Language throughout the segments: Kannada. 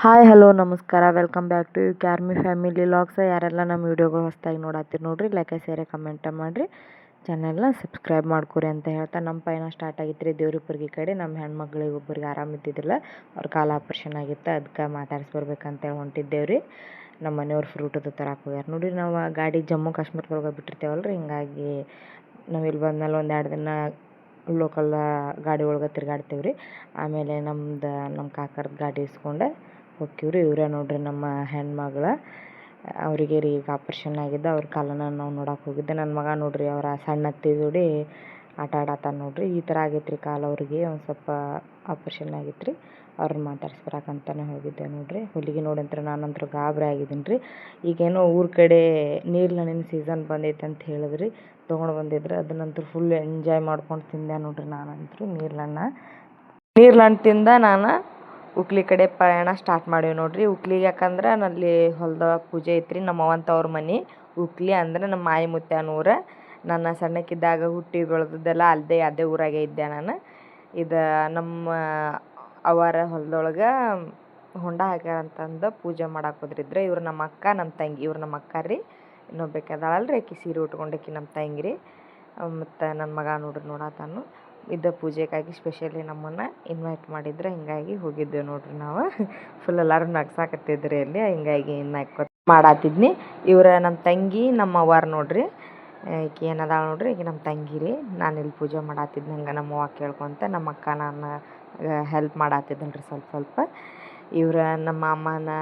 ಹಾಯ್ ಹಲೋ ನಮಸ್ಕಾರ welcome back to Carmi family logs. ಯಾರೆಲ್ಲ ನಮ್ಮ ವೀಡಿಯೋಗಳು ಹೊಸದಾಗಿ ನೋಡತ್ತೀರಿ ನೋಡ್ರಿ, ಲೈಕ್ ಸೇರಿ ಕಮೆಂಟ್ ಮಾಡಿರಿ, ಚಾನಲ್ನ ಸಬ್ಸ್ಕ್ರೈಬ್ ಮಾಡ್ಕೊರಿ ಅಂತ ಹೇಳ್ತಾ ನಮ್ಮ ಪಯಣ ಸ್ಟಾರ್ಟ್ ಆಗಿತ್ತು ರೀ ದೇವ್ರಿಬ್ಬರಿಗೆ ಕಡೆ. ನಮ್ಮ ಹೆಣ್ಮಕ್ಳಿಗೆ ಒಬ್ಬರಿಗೆ ಆರಾಮಿದ್ದಿದ್ದಿಲ್ಲ, ಅವ್ರ ಕಾಲ ಆಪ್ರೇಷನ್ ಆಗಿತ್ತು, ಅದಕ್ಕೆ ಮಾತಾಡ್ಸ್ಬರ್ಬೇಕಂತೇಳಿ ಹೊಂಟಿದ್ದೇವ್ರಿ. ನಮ್ಮ ಮನೆಯವ್ರು ಫ್ರೂಟದು ತರಕ್ಕೆ ಹೋಗ್ಯಾರ ನೋಡಿರಿ. ನಾವು ಗಾಡಿ ಜಮ್ಮು ಕಾಶ್ಮೀರದೊಳಗೆ ಬಿಟ್ಟಿರ್ತೇವಲ್ಲ ರೀ, ಹಿಂಗಾಗಿ ನಾವು ಇಲ್ಲಿ ಬಂದಮೇಲೆ ಒಂದು 2 ದಿನ ಲೋಕಲ್ ಗಾಡಿ ಒಳಗೆ ತಿರ್ಗಾಡ್ತೀವಿ ರೀ. ಆಮೇಲೆ ನಮ್ಮ ಕಾಕರ್ದು ಗಾಡಿ ಇಸ್ಕೊಂಡು ಹೋಗ್ತೀವಿ ರೀ. ಇವರೇ ನೋಡ್ರಿ ನಮ್ಮ ಹೆಣ್ಮಗಳ, ಅವರಿಗೆ ರೀ ಈಗ ಆಪ್ರೇಷನ್ ಆಗಿದ್ದ, ಅವ್ರ ಕಾಲನ ನಾವು ನೋಡಕ್ಕೆ ಹೋಗಿದ್ದೆ. ನನ್ನ ಮಗ ನೋಡ್ರಿ ಅವರ ಸಣ್ಣ ಅತ್ತಿ ಜೋಡಿ ಆಟ ಆಡತ್ತಾನ ನೋಡ್ರಿ. ಈ ಥರ ಆಗೈತೆ ರೀ ಕಾಲು ಅವ್ರಿಗೆ, ಒಂದು ಸ್ವಲ್ಪ ಆಪ್ರೇಷನ್ ಆಗಿತ್ತು ರೀ. ಅವ್ರನ್ನ ಮಾತಾಡ್ಸ್ಬರಕ್ಕಂತಲೇ ಹೋಗಿದ್ದೆ ನೋಡ್ರಿ. ಹೊಲಿಗೆ ನೋಡಂತ್ರ ನಾನಂತರೂ ಗಾಬರಿ ಆಗಿದ್ದೀನಿ ರೀ. ಈಗೇನೋ ಊರ ಕಡೆ ನೀರ್ಲಣ್ಣಿನ ಸೀಸನ್ ಬಂದೈತೆ ಅಂತ ಹೇಳಿದ್ರಿ, ತೊಗೊಂಡು ಬಂದಿದ್ರು. ಅದನ್ನಂತೂ ಫುಲ್ ಎಂಜಾಯ್ ಮಾಡ್ಕೊಂಡು ತಿಂದೆ ನೋಡ್ರಿ. ನಾನಂತರೂ ನೀರ್ಲಣ್ಣು ತಿಂದ ನಾನು ಉಕ್ಲಿ ಕಡೆ ಪ್ರಯಾಣ ಸ್ಟಾರ್ಟ್ ಮಾಡೀವಿ ನೋಡ್ರಿ. ಉಕ್ಲಿಗೆ ಯಾಕಂದ್ರೆ ನಲ್ಲಿ ಹೊಲದ ಪೂಜೆ ಐತ್ರಿ. ನಮ್ಮ ಅವ್ವಂತ ಅವ್ರ ಮನೆ ಉಕ್ಲಿ ಅಂದ್ರೆ ನಮ್ಮ ಮಾಯಿ ಮುತ್ಯಾನ ಊರ. ನನ್ನ ಸಣ್ಣಕ್ಕಿದ್ದಾಗ ಹುಟ್ಟಿ ಬೆಳೆದದ್ದೆಲ್ಲ ಅದೇ ಊರಾಗೆ ಇದ್ದೆ ನಾನು. ಇದು ನಮ್ಮ ಅವರ ಹೊಲದೊಳಗೆ ಹೊಂಡ ಹಾಕ್ಯಾರಂತಂದು ಪೂಜೆ ಮಾಡಕ್ಕೆ ಹೋದ್ರಿದ್ರೆ. ಇವ್ರು ನಮ್ಮ ಅಕ್ಕ, ನಮ್ಮ ತಂಗಿ. ಇವ್ರು ನಮ್ಮ ಅಕ್ಕ ರೀ, ಇನ್ನೊಬ್ಬಾಕಿದಾಳಲ್ರಿ ಆಕಿ ಸೀರೆ ಉಟ್ಕೊಂಡಾಕಿ ನಮ್ಮ ತಂಗಿ ರೀ. ಮತ್ತು ನನ್ನ ಮಗ ನೋಡ್ರಿ ನೋಡತ್ತಾನು. ಇದು ಪೂಜೆಗಾಗಿ ಸ್ಪೆಷಲಿ ನಮ್ಮನ್ನು ಇನ್ವೈಟ್ ಮಾಡಿದ್ರೆ, ಹಿಂಗಾಗಿ ಹೋಗಿದ್ದೇವೆ ನೋಡ್ರಿ ನಾವು. ಫುಲ್ ಎಲ್ಲರೂ ನಗ್ಸಾಕತ್ತಿದ್ರಿ ಅಲ್ಲಿ, ಹಿಂಗಾಗಿ ಮಾಡತ್ತಿದ್ನಿ. ಇವ್ರ ನಮ್ಮ ತಂಗಿ ನಮ್ಮ ಅವ್ವಾರು ನೋಡ್ರಿ. ಈಕೆ ಏನದಾಳ ನೋಡ್ರಿ, ಈಗ ನಮ್ಮ ತಂಗಿ ರೀ. ನಾನು ಇಲ್ಲಿ ಪೂಜೆ ಮಾಡತ್ತಿದ್ನಿ, ಹಂಗೆ ನಮ್ಮ ಅವ್ವ ಕೇಳ್ಕೊತ. ನಮ್ಮ ಅಕ್ಕ ನಾನು ಹೆಲ್ಪ್ ಮಾಡತ್ತಿದ್ದನ್ರಿ ಸ್ವಲ್ಪ. ಇವ್ರ ನಮ್ಮ ಮಾಮನ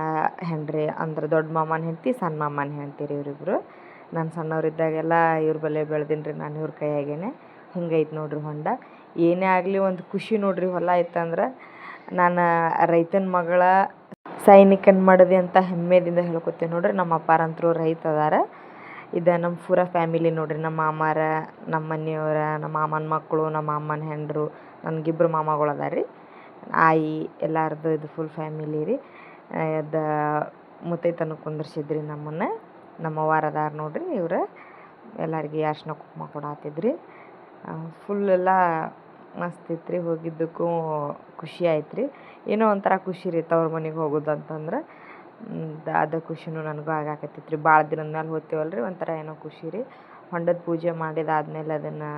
ಹೆಂಡ್ರಿ, ಅಂದ್ರೆ ದೊಡ್ಡ ಮಾಮನ ಹೆಂಡ್ತಿ, ಸಣ್ಣ ಮಾಮನ ಹೆಂಡ್ತಿ ರೀ ಇವರಿಬ್ರು. ನಾನು ಸಣ್ಣವರಿದ್ದಾಗೆಲ್ಲ ಇವ್ರ ಬಲ್ಲೇ ಬೆಳೆದೀನಿ ರೀ ನಾನು, ಇವ್ರ ಕೈಯಾಗೇನೆ. ಹಿಂಗೈತೆ ನೋಡ್ರಿ ಹೊಂಡ. ಏನೇ ಆಗಲಿ ಒಂದು ಖುಷಿ ನೋಡ್ರಿ. ಹೊಲ ಐತಂದ್ರೆ ನಾನು ರೈತನ ಮಗಳ, ಸೈನಿಕನ ಮಡದಿ ಅಂತ ಹೆಮ್ಮೆದಿಂದ ಹೇಳ್ಕೊತೇನೆ ನೋಡ್ರಿ. ನಮ್ಮ ಅಪ್ಪಾರಂತರೂ ರೈತ ಅದಾರ. ಇದು ನಮ್ಮ ಪೂರ ಫ್ಯಾಮಿಲಿ ನೋಡ್ರಿ. ನಮ್ಮ ಮಾಮಾರ, ನಮ್ಮ ಮನೆಯವರ, ನಮ್ಮ ಮಾಮನ ಮಕ್ಕಳು, ನಮ್ಮ ಮಾಮನ ಹೆಂಡ್ರು, ನನಗಿಬ್ಬರು ಮಾಮಗಳು ಅದಾರ ರೀ. ಆಯಿ ಎಲ್ಲರದು ಇದು ಫುಲ್ ಫ್ಯಾಮಿಲಿ ರೀ. ಅದು ಮುತ್ತೈತನ ಕುಂದರ್ಸಿದ್ರಿ ನಮ್ಮನ್ನು. ನಮ್ಮ ಅವ್ವಾರು ಅದಾರ ನೋಡ್ರಿ. ಇವ್ರು ಎಲ್ಲರಿಗೆ ಅರ್ಶಿನ ಕುಂಕುಮ ಕೊಡತ್ತಿದ್ರಿ. ಫುಲ್ ಎಲ್ಲ ಮಸ್ತ್ ಇತ್ತು ರೀ. ಹೋಗಿದ್ದಕ್ಕೂ ಖುಷಿ ಆಯ್ತು ರೀ. ಏನೋ ಒಂಥರ ಖುಷಿ ರೀ ತವ್ರ ಮನೆಗೆ ಹೋಗೋದು ಅಂತಂದ್ರೆ. ಅದು ಖುಷಿನೂ ನನಗೂ ಆಗಾಕತ್ತಿತ್ತು ರೀ. ಭಾಳ ದಿನದ ಮೇಲೆ ಹೋಗ್ತೀವಲ್ಲ ರೀ, ಒಂಥರ ಏನೋ ಖುಷಿ ರೀ. ಹೊಂಡದ ಪೂಜೆ ಮಾಡಿದಾದ್ಮೇಲೆ ಅದನ್ನು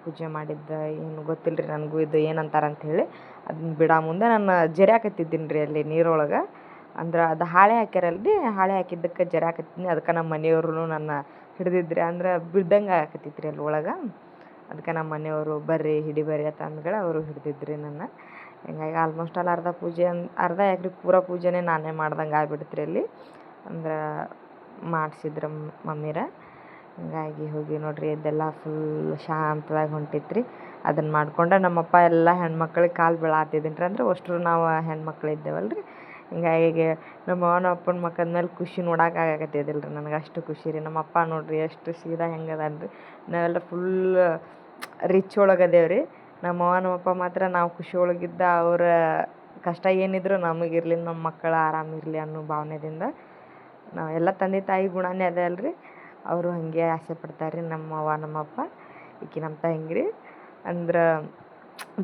ಪೂಜೆ ಮಾಡಿದ್ದು ಏನು ಗೊತ್ತಿಲ್ಲ ರೀ ನನಗೂ, ಇದು ಏನಂತಾರೆ ಅಂಥೇಳಿ. ಅದನ್ನ ಬಿಡೋ ಮುಂದೆ ನಾನು ಜರ್ಯಾಕತ್ತಿದ್ದೀನಿ ರೀ ಅಲ್ಲಿ ನೀರೊಳಗೆ. ಅಂದ್ರೆ ಅದು ಹಾಳೆ ಹಾಕ್ಯಾರಲ್ರಿ, ಹಾಳೆ ಹಾಕಿದ್ದಕ್ಕೆ ಜರ್ಯಾಕತ್ತೀನಿ. ಅದಕ್ಕೆ ನಮ್ಮ ಮನೆಯವ್ರು ನನ್ನ ಹಿಡಿದಿದ್ರಿ, ಅಂದ್ರೆ ಬಿಡ್ದಂಗೆ ಆಗಕತ್ತಿತ್ತು ರೀ ಅಲ್ಲಿ ಒಳಗೆ. ಅದಕ್ಕೆ ನಮ್ಮ ಮನೆಯವರು ಬರ್ರಿ ಹಿಡಿಬರ್ರಿ ಅಂತ ಅಂದ್ಗಳು ಅವರು ಹಿಡಿದಿದ್ರಿ ನನ್ನ. ಹಿಂಗಾಗಿ ಆಲ್ಮೋಸ್ಟ್ ಅಲ್ಲಿ ಅರ್ಧ ಯಾಕ್ರಿ ಪೂರ ಪೂಜೆನೇ ನಾನೇ ಮಾಡ್ದಂಗೆ ಆಗ್ಬಿಡ್ತು ರೀ ಅಲ್ಲಿ. ಅಂದ್ರೆ ಮಾಡಿಸಿದ್ರು ಮಮ್ಮಿರ. ಹಿಂಗಾಗಿ ಹೋಗಿ ನೋಡ್ರಿ, ಇದೆಲ್ಲ ಫುಲ್ ಶಾಂತವಾಗಿ ಹೊಂಟಿತ್ತು ರೀ. ಅದನ್ನು ಮಾಡ್ಕೊಂಡು ನಮ್ಮಪ್ಪ ಎಲ್ಲ ಹೆಣ್ಮಕ್ಳಿಗೆ ಕಾಲು ಬೀಳಾತಿದ್ದೀನಿ ರೀ. ಅಂದ್ರೆ ಅಷ್ಟರು ನಾವು ಹೆಣ್ಮಕ್ಳು ಇದ್ದೇವಲ್ಲ ರೀ. ಹಿಂಗಾಗಿ ನಮ್ಮ ಅವನ ಅಪ್ಪನ ಮಕ್ಕದ ಮೇಲೆ ಖುಷಿ ನೋಡೋಕ್ಕಾಗತ್ತಿದ್ದಿಲ್ಲ ರೀ ನನಗೆ, ಅಷ್ಟು ಖುಷಿ ರೀ. ನಮ್ಮಪ್ಪ ನೋಡ್ರಿ ಎಷ್ಟು ಸೀದಾ ಹೆಂಗದಾನ ರೀ. ನಾವೆಲ್ಲ ಫುಲ್ ರಿಚ್ ಒಳಗೆ ಅದೇವು ರೀ. ನಮ್ಮ ಅವ್ವ ನಮ್ಮಪ್ಪ ಮಾತ್ರ ನಾವು ಖುಷಿ ಒಳಗಿದ್ದ, ಅವರ ಕಷ್ಟ ಏನಿದ್ರು ನಮಗಿರಲಿ, ನಮ್ಮ ಮಕ್ಕಳು ಆರಾಮಿರಲಿ ಅನ್ನೋ ಭಾವನೆದಿಂದ ನಾವು ಎಲ್ಲ ತಂದೆ ತಾಯಿ ಗುಣನೇ ಅದೇ ಅಲ್ರಿ. ಅವರು ಹಾಗೆ ಆಸೆ ಪಡ್ತಾರೆ ರೀ ನಮ್ಮ ಅವ್ವ ನಮ್ಮಪ್ಪ. ಈಕಿ ನಮ್ಮ ತಂಗಿ ರೀ. ಅಂದ್ರೆ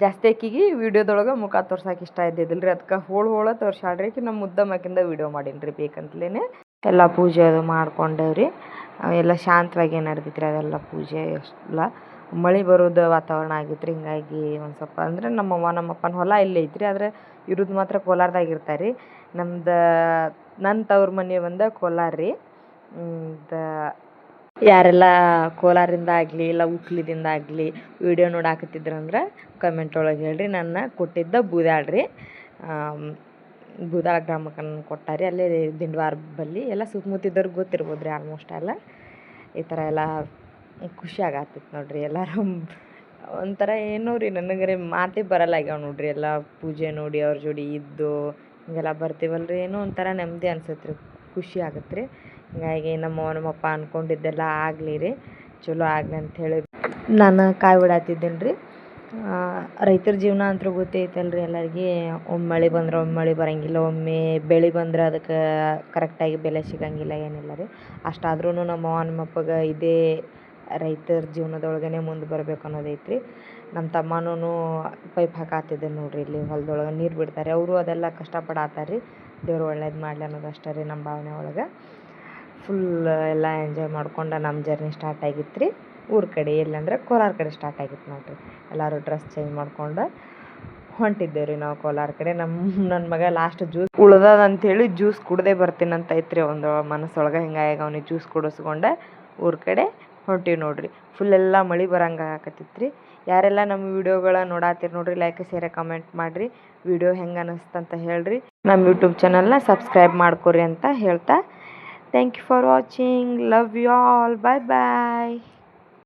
ಜಾಸ್ತಿ ಆಕಿಗೆ ವೀಡಿಯೋದೊಳಗೆ ಮುಖ ತೋರ್ಸೋಕೆ ಇಷ್ಟ ಇದ್ದಿದ್ದಿಲ್ಲ ರೀ. ಅದಕ್ಕೆ ಹೋಳ ತೋರ್ಸಾಡ್ರಿ. ಆಕಿ ನಮ್ಮ ಮುದ್ದಮ್ಮಕ್ಕಿಂದ ವೀಡಿಯೋ ಮಾಡೀನಿ ರೀ ಬೇಕಂತಲೇ. ಎಲ್ಲ ಪೂಜೆ ಅದು ಮಾಡ್ಕೊಂಡೇವ್ರಿ. ಎಲ್ಲ ಶಾಂತವಾಗಿ ನಡೆದಿತ್ತು ರೀ ಅದೆಲ್ಲ ಪೂಜೆ. ಎಲ್ಲ ಮಳೆ ಬರೋದು ವಾತಾವರಣ ಆಗಿತ್ತು ರೀ. ಹಿಂಗಾಗಿ ಒಂದು ಸ್ವಲ್ಪ ಅಂದರೆ ನಮ್ಮ ಅವ್ವ ನಮ್ಮಪ್ಪನ ಹೊಲ ಇಲ್ಲೇ ಐತ್ರಿ. ಆದರೆ ಇರೋದು ಮಾತ್ರ ಕೋಲಾರದಾಗ ಇರ್ತಾರೆ ರೀ. ನನ್ನ ತವ್ರ ಮನೆ ಬಂದು ಕೋಲಾರ ರೀ. ಯಾರೆಲ್ಲ ಕೋಲಾರಿಂದ ಆಗಲಿ ಇಲ್ಲ ಉಕ್ಲಿದಿಂದ ಆಗಲಿ ವೀಡಿಯೋ ನೋಡಾಕತ್ತಿದ್ರಂದ್ರೆ ಕಮೆಂಟ್ ಒಳಗೆ ಹೇಳ್ರಿ. ನನ್ನ ಕೊಟ್ಟಿದ್ದ ಬೂದಾಳ ರೀ. ಬೂದಾಳ ಗ್ರಾಮಕ್ಕೆ ಕೊಟ್ಟಾರಿ. ಅಲ್ಲೇ ದಿಂಡವಾರ ಬಲ್ಲಿ. ಎಲ್ಲ ಸುತ್ತಮುತ್ತಿದ್ದವ್ರಿಗೆ ಗೊತ್ತಿರ್ಬೋದು ರೀ ಆಲ್ಮೋಸ್ಟ್ ಎಲ್ಲ. ಈ ಥರ ಎಲ್ಲ ಖುಷಿ ಆಗತ್ತಿತ್ತು ನೋಡ್ರಿ. ಎಲ್ಲರೂ ಒಂಥರ ಏನೋ ರೀ, ನನಗರೆ ಮಾತೇ ಬರಲ್ಲಾಗ್ಯಾವ ನೋಡ್ರಿ. ಎಲ್ಲ ಪೂಜೆ ನೋಡಿ ಅವ್ರ ಜೋಡಿ ಇದ್ದು ಹಿಂಗೆಲ್ಲ ಬರ್ತೀವಲ್ಲ ರೀ, ಏನೋ ಒಂಥರ ನೆಮ್ಮದಿ ಅನ್ಸುತ್ತೆ ರೀ, ಖುಷಿ ಆಗತ್ತೆ ರೀ. ಹಿಂಗಾಗಿ ನಮ್ಮಪ್ಪ ಅಂದ್ಕೊಂಡಿದ್ದೆಲ್ಲ ಆಗಲಿ ರೀ, ಚಲೋ ಆಗಲಿ ಅಂಥೇಳಿ ನಾನು ಕಾಯಿ ಬಿಡಾತಿದ್ದೀನಿ ರೀ. ರೈತರ ಜೀವನ ಅಂತೂ ಗೊತ್ತೈತಲ್ಲ ರೀ ಎಲ್ಲರಿಗೆ. ಒಮ್ಮೆ ಮಳೆ ಬಂದ್ರೆ ಒಮ್ಮೆ ಮಳೆ ಬರೋಂಗಿಲ್ಲ, ಒಮ್ಮೆ ಬೆಳೆ ಬಂದ್ರೆ ಅದಕ್ಕೆ ಕರೆಕ್ಟಾಗಿ ಬೆಲೆ ಸಿಗೋಂಗಿಲ್ಲ, ಏನಿಲ್ಲ ರೀ. ಅಷ್ಟಾದ್ರೂ ನಮ್ಮವ್ವ ನಮ್ಮಪ್ಪಗೆ ಇದೇ ರೈತರ ಜೀವನದೊಳಗೇ ಮುಂದೆ ಬರ್ಬೇಕು ಅನ್ನೋದೈತೆ ರೀ. ನಮ್ಮ ತಮ್ಮನೂ ಪೈಪ್ ಹಾಕಾತಿದ್ದೆ ನೋಡ್ರಿ. ಇಲ್ಲಿ ಹೊಲದೊಳಗೆ ನೀರು ಬಿಡ್ತಾರೆ ಅವರು, ಅದೆಲ್ಲ ಕಷ್ಟಪಡಾತ್ತಾರ ರೀ. ದೇವ್ರು ಒಳ್ಳೇದು ಮಾಡಲಿ ಅನ್ನೋದು ಅಷ್ಟೇ ರೀ ನಮ್ಮ ಭಾವನೆ ಒಳಗೆ. ಫುಲ್ ಎಲ್ಲ ಎಂಜಾಯ್ ಮಾಡ್ಕೊಂಡು ನಮ್ಮ ಜರ್ನಿ ಸ್ಟಾರ್ಟ್ ಆಗಿತ್ತು ರೀ ಊರ ಕಡೆ. ಎಲ್ಲಂದ್ರೆ ಕೋಲಾರ ಕಡೆ ಸ್ಟಾರ್ಟ್ ಆಗಿತ್ತು ನೋಡಿರಿ. ಎಲ್ಲರೂ ಡ್ರೆಸ್ ಚೇಂಜ್ ಮಾಡ್ಕೊಂಡು ಹೊಂಟಿದ್ದೇವೆ ರೀ ನಾವು ಕೋಲಾರ ಕಡೆ. ನನ್ನ ಮಗ ಲಾಸ್ಟ್ ಜ್ಯೂಸ್ ಉಳ್ದದಂಥೇಳಿ ಜ್ಯೂಸ್ ಕುಡ್ದೇ ಬರ್ತೀನಂತ ಐತ್ರಿ ಒಂದು ಮನಸ್ಸೊಳಗೆ. ಹಿಂಗಾಗಿ ಅವನಿಗೆ ಜ್ಯೂಸ್ ಕುಡಿಸ್ಕೊಂಡೆ ಊರ ಕಡೆ ಹೊಂಟೀವಿ ನೋಡಿರಿ. ಫುಲ್ ಎಲ್ಲ ಮಳೆ ಬರಂಗೆ ಆಕತ್ತಿತ್ತು ರೀ. ಯಾರೆಲ್ಲ ನಮ್ಮ ವೀಡಿಯೋಗಳ ನೋಡಾತೀರಿ ನೋಡಿರಿ, ಲೈಕ್ ಶೇರ್ ಕಮೆಂಟ್ ಮಾಡಿರಿ. ವಿಡಿಯೋ ಹೆಂಗೆ ಅನ್ನಿಸ್ತಂತ ಹೇಳ್ರಿ. ನಮ್ಮ ಯೂಟ್ಯೂಬ್ ಚಾನಲ್ನ ಸಬ್ಸ್ಕ್ರೈಬ್ ಮಾಡ್ಕೊರಿ ಅಂತ ಹೇಳ್ತಾ, thank you for watching. Love you all. Bye bye.